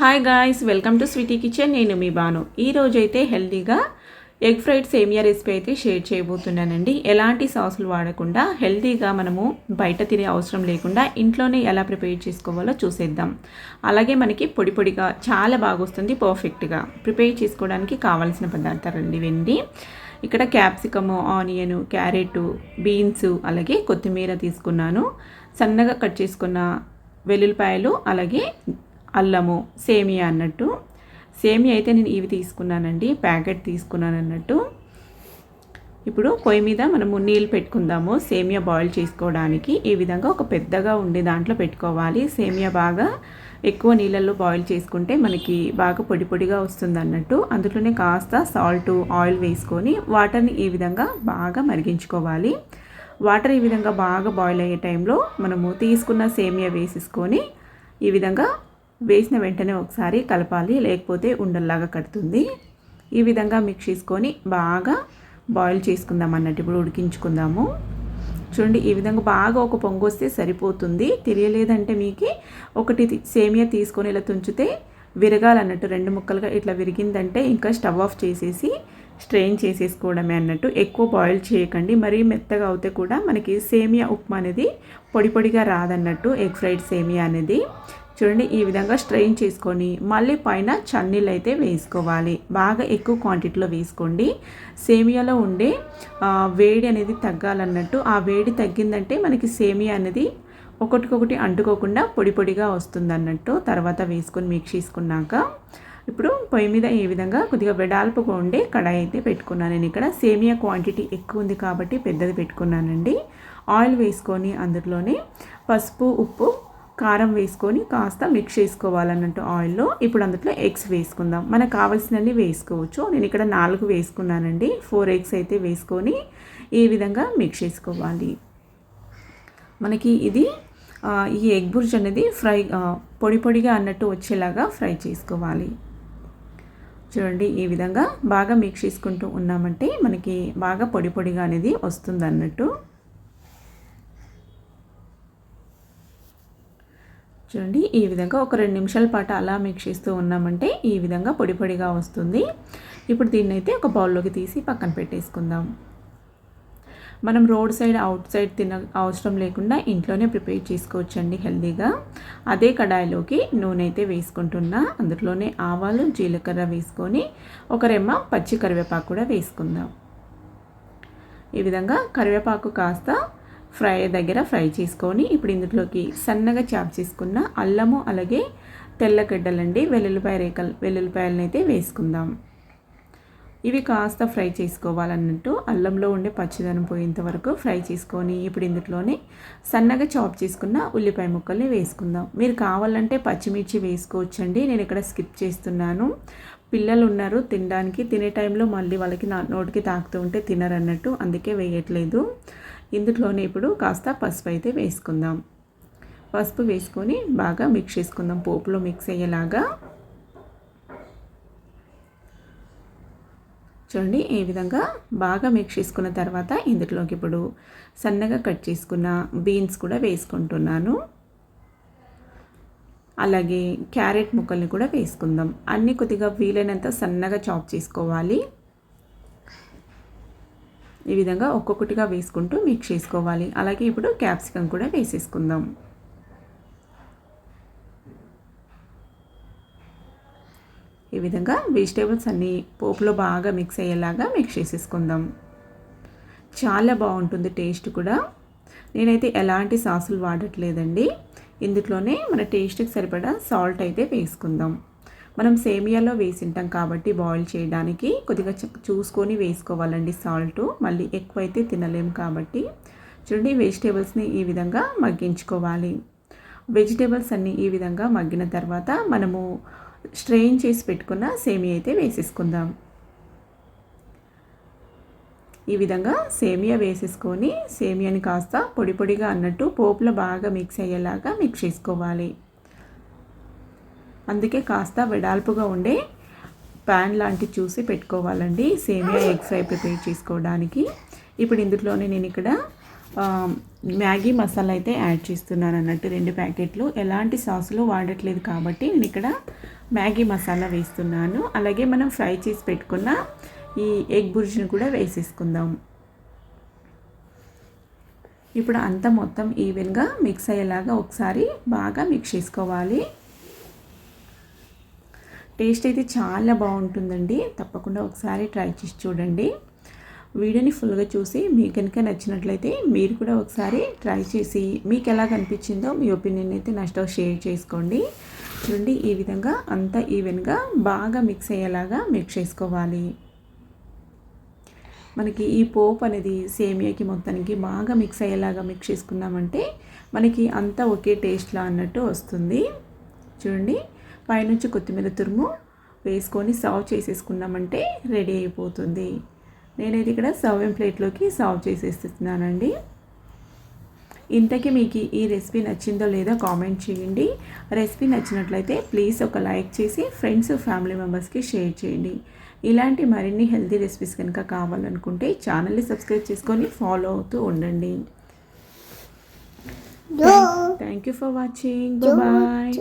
Hi guys, welcome to Sweety Kitchen. నేను మీ బాను. ఈరోజైతే హెల్తీగా ఎగ్ ఫ్రైడ్ సేమియా రెసిపీ అయితే షేర్ చేయబోతున్నానండి. ఎలాంటి సాసులు వాడకుండా హెల్తీగా మనము బయట తినే అవసరం లేకుండా ఇంట్లోనే ఎలా ప్రిపేర్ చేసుకోవాలో చూసేద్దాం. అలాగే మనకి పొడి పొడిగా చాలా బాగా వస్తుంది. పర్ఫెక్ట్గా ప్రిపేర్ చేసుకోవడానికి కావాల్సిన పదార్థాలండి ఇవన్నీ. ఇక్కడ క్యాప్సికము, ఆనియను, క్యారెట్, బీన్స్, అలాగే కొత్తిమీర తీసుకున్నాను. సన్నగా కట్ చేసుకున్న వెల్లుల్లిపాయలు, అలాగే అల్లము, సేమియా అన్నట్టు. సేమియా అయితే నేను ఇవి తీసుకున్నానండి, ప్యాకెట్ తీసుకున్నాను అన్నట్టు. ఇప్పుడు పొయ్యి మీద మనము నీళ్ళు పెట్టుకుందాము సేమియా బాయిల్ చేసుకోవడానికి. ఈ విధంగా ఒక పెద్దగా ఉండే దాంట్లో పెట్టుకోవాలి. సేమియా బాగా ఎక్కువ నీళ్ళల్లో బాయిల్ చేసుకుంటే మనకి బాగా పొడి పొడిగా వస్తుంది అన్నట్టు. అందులోనే కాస్త సాల్ట్, ఆయిల్ వేసుకొని వాటర్ని ఈ విధంగా బాగా మరిగించుకోవాలి. వాటర్ ఈ విధంగా బాగా బాయిల్ అయ్యే టైంలో మనము తీసుకున్న సేమియా వేసేసుకొని ఈ విధంగా వేసిన వెంటనే ఒకసారి కలపాలి, లేకపోతే ఉండల్లాగా కడుతుంది. ఈ విధంగా మిక్స్ చేసుకొని బాగా బాయిల్ చేసుకుందాం అన్నట్టు. ఇప్పుడు ఉడికించుకుందాము. చూడండి, ఈ విధంగా బాగా ఒక పొంగు వస్తే సరిపోతుంది. తెలియలేదంటే మీకు ఒకటి సేమియా తీసుకొని ఇలా తుంచితే విరగాలన్నట్టు. 2 ముక్కలుగా ఇట్లా విరిగిందంటే ఇంకా స్టవ్ ఆఫ్ చేసేసి స్ట్రెయిన్ చేసేసుకోవడమే అన్నట్టు. ఎక్కువ బాయిల్ చేయకండి, మరీ మెత్తగా అవుతే కూడా మనకి సేమియా ఉప్మా అనేది పొడి పొడిగా రాదన్నట్టు. ఎగ్ ఫ్రైడ్ సేమియా అనేది చూడండి, ఈ విధంగా స్ట్రెయిన్ చేసుకొని మళ్ళీ పైన చన్నీళ్ళు అయితే వేసుకోవాలి. బాగా ఎక్కువ క్వాంటిటీలో వేసుకోండి. సేమియాలో ఉండే వేడి అనేది తగ్గాలన్నట్టు. ఆ వేడి తగ్గిందంటే మనకి సేమియా అనేది ఒకటికొకటి అంటుకోకుండా పొడి పొడిగా వస్తుంది అన్నట్టు. తర్వాత వేసుకొని మిక్స్ చేసుకున్నాక ఇప్పుడు పొయ్యి మీద ఈ విధంగా కొద్దిగా వెడల్పుగా ఉండే కడాయి అయితే పెట్టుకున్నాను. నేను ఇక్కడ సేమియా క్వాంటిటీ ఎక్కువ ఉంది కాబట్టి పెద్దది పెట్టుకున్నానండి. ఆయిల్ వేసుకొని అందులోనే పసుపు, ఉప్పు, కారం వేసుకొని కాస్త మిక్స్ చేసుకోవాలన్నట్టు ఆయిల్లో. ఇప్పుడు అందులో ఎగ్స్ వేసుకుందాం. మనకు కావాల్సినవి వేసుకోవచ్చు. నేను ఇక్కడ 4 వేసుకున్నానండి. 4 ఎగ్స్ అయితే వేసుకొని ఈ విధంగా మిక్స్ చేసుకోవాలి. మనకి ఇది ఈ ఎగ్ బుర్జ్ అనేది ఫ్రై పొడి పొడిగా అన్నట్టు వచ్చేలాగా ఫ్రై చేసుకోవాలి. చూడండి, ఈ విధంగా బాగా మిక్స్ చేసుకుంటూ ఉన్నామంటే మనకి బాగా పొడి పొడిగా అనేది వస్తుంది అన్నట్టు. చూడండి, ఈ విధంగా ఒక 2 నిమిషాల పాటు అలా మిక్స్ చేస్తూ ఉన్నామంటే ఈ విధంగా పొడి పొడిగా వస్తుంది. ఇప్పుడు దీన్ని అయితే ఒక బౌల్లోకి తీసి పక్కన పెట్టేసుకుందాం. మనం రోడ్ సైడ్, అవుట్ సైడ్ తిన అవసరం లేకుండా ఇంట్లోనే ప్రిపేర్ చేసుకోవచ్చండి హెల్తీగా. అదే కడాయిలోకి నూనె అయితే వేసుకుంటున్నా. అందులోనే ఆవాలు, జీలకర్ర వేసుకొని ఒక రెమ్మ పచ్చి కరివేపాకు కూడా వేసుకుందాం. ఈ విధంగా కరివేపాకు కాస్త ఫ్రై చేసుకొని ఇప్పుడు ఇందులోకి సన్నగా చాప్ చేసుకున్న అల్లము, అలాగే తెల్లగడ్డలండి, వెల్లుల్లిపాయలను అయితే వేసుకుందాం. ఇవి కాస్త ఫ్రై చేసుకోవాలన్నట్టు. అల్లంలో ఉండే పచ్చిదనం పోయేంత వరకు ఫ్రై చేసుకొని ఇప్పుడు ఇందులోనే సన్నగా చాప్ చేసుకున్న ఉల్లిపాయ ముక్కల్ని వేసుకుందాం. మీరు కావాలంటే పచ్చిమిర్చి వేసుకోవచ్చండి. నేను ఇక్కడ స్కిప్ చేస్తున్నాను. పిల్లలు ఉన్నారు తినడానికి. తినే టైంలో మళ్ళీ వాళ్ళకి నోటికి తాకుతూ ఉంటే తినరన్నట్టు, అందుకే వేయట్లేదు. ఇందులోనే ఇప్పుడు కాస్త పసుపు అయితే వేసుకుందాం. పసుపు వేసుకొని బాగా మిక్స్ చేసుకుందాం, పోపులో మిక్స్ అయ్యేలాగా. చూడండి, ఈ విధంగా బాగా మిక్స్ చేసుకున్న తర్వాత ఇందులోకి ఇప్పుడు సన్నగా కట్ చేసుకున్న బీన్స్ కూడా వేసుకుంటున్నాను. అలాగే క్యారెట్ ముక్కల్ని కూడా వేసుకుందాం. అన్నీ కొద్దిగా వీలైనంత సన్నగా చాప్ చేసుకోవాలి. ఈ విధంగా ఒక్కొక్కటిగా వేసుకుంటూ మిక్స్ చేసుకోవాలి. అలాగే ఇప్పుడు క్యాప్సికం కూడా వేసేసుకుందాం. ఈ విధంగా వెజిటేబుల్స్ అన్నీ పోపులో బాగా మిక్స్ అయ్యేలాగా మిక్స్ చేసేసుకుందాం. చాలా బాగుంటుంది టేస్ట్ కూడా. నేనైతే ఎలాంటి సాసులు వాడట్లేదండి. ఇందులోనే మన టేస్ట్కి సరిపడా సాల్ట్ అయితే వేసుకుందాం. మనం సేమియాలో వేసింటాం కాబట్టి బాయిల్ చేయడానికి కొద్దిగా చూసుకొని వేసుకోవాలండి సాల్ట్. మళ్ళీ ఎక్కువైతే తినలేము కాబట్టి. చూడండి, వెజిటేబుల్స్ని ఈ విధంగా మగ్గించుకోవాలి. వెజిటేబుల్స్ అన్నీ ఈ విధంగా మగ్గిన తర్వాత మనము స్ట్రెయిన్ చేసి పెట్టుకున్న సేమియా అయితే వేసేసుకుందాం. ఈ విధంగా సేమియా వేసేసుకొని సేమియాని కాస్త పొడి పొడిగా అన్నట్టు పోపులో బాగా మిక్స్ అయ్యేలాగా మిక్స్ చేసుకోవాలి. అందుకే కాస్త వెడల్పుగా ఉండే ప్యాన్ లాంటివి చూసి పెట్టుకోవాలండి సేమియా ఎగ్ ఫ్రై ప్రిపేర్ చేసుకోవడానికి. ఇప్పుడు ఇందులోనే నేను ఇక్కడ మ్యాగీ మసాలా అయితే యాడ్ చేస్తున్నాను అన్నట్టు. 2 ప్యాకెట్లు. ఎలాంటి సాసులు వాడట్లేదు కాబట్టి నేను ఇక్కడ మ్యాగీ మసాలా వేస్తున్నాను. అలాగే మనం ఫ్రై చేసి పెట్టుకున్న ఈ ఎగ్ బుర్జిని కూడా వేసేసుకుందాం. ఇప్పుడు అంతా మొత్తం ఈవెన్గా మిక్స్ అయ్యేలాగా ఒకసారి బాగా మిక్స్ చేసుకోవాలి. టేస్ట్ అయితే చాలా బాగుంటుందండి. తప్పకుండా ఒకసారి ట్రై చేసి చూడండి. వీడియోని ఫుల్గా చూసి మీకు కనుక నచ్చినట్లయితే మీరు కూడా ఒకసారి ట్రై చేసి మీకు ఎలా కనిపించిందో మీ ఒపీనియన్ అయితే నాతో షేర్ చేసుకోండి. చూడండి, ఈ విధంగా అంతా ఈవెన్గా బాగా మిక్స్ అయ్యేలాగా మిక్స్ చేసుకోవాలి. మనకి ఈ పోపు అనేది సేమియాకి మొత్తానికి బాగా మిక్స్ అయ్యేలాగా మిక్స్ చేసుకున్నామంటే మనకి అంతా ఒకే టేస్ట్లా అన్నట్టు వస్తుంది. చూడండి, పైనుంచి కొత్తిమీర తురుము వేసుకొని సర్వ్ చేసేసుకున్నామంటే రెడీ అయిపోతుంది. నేనైతే ఇక్కడ సర్వింగ్ ప్లేట్లోకి సర్వ్ చేసేస్తున్నానండి. ఇంతకీ మీకు ఈ రెసిపీ నచ్చిందో లేదో కామెంట్ చేయండి. రెసిపీ నచ్చినట్లయితే ప్లీజ్ ఒక లైక్ చేసి ఫ్రెండ్స్ ఫ్యామిలీ మెంబర్స్కి షేర్ చేయండి. ఇలాంటి మరిన్ని హెల్తీ రెసిపీస్ కనుక కావాలనుకుంటే ఛానల్ని సబ్స్క్రైబ్ చేసుకొని ఫాలో అవుతూ ఉండండి. Thank you for watching. Bye.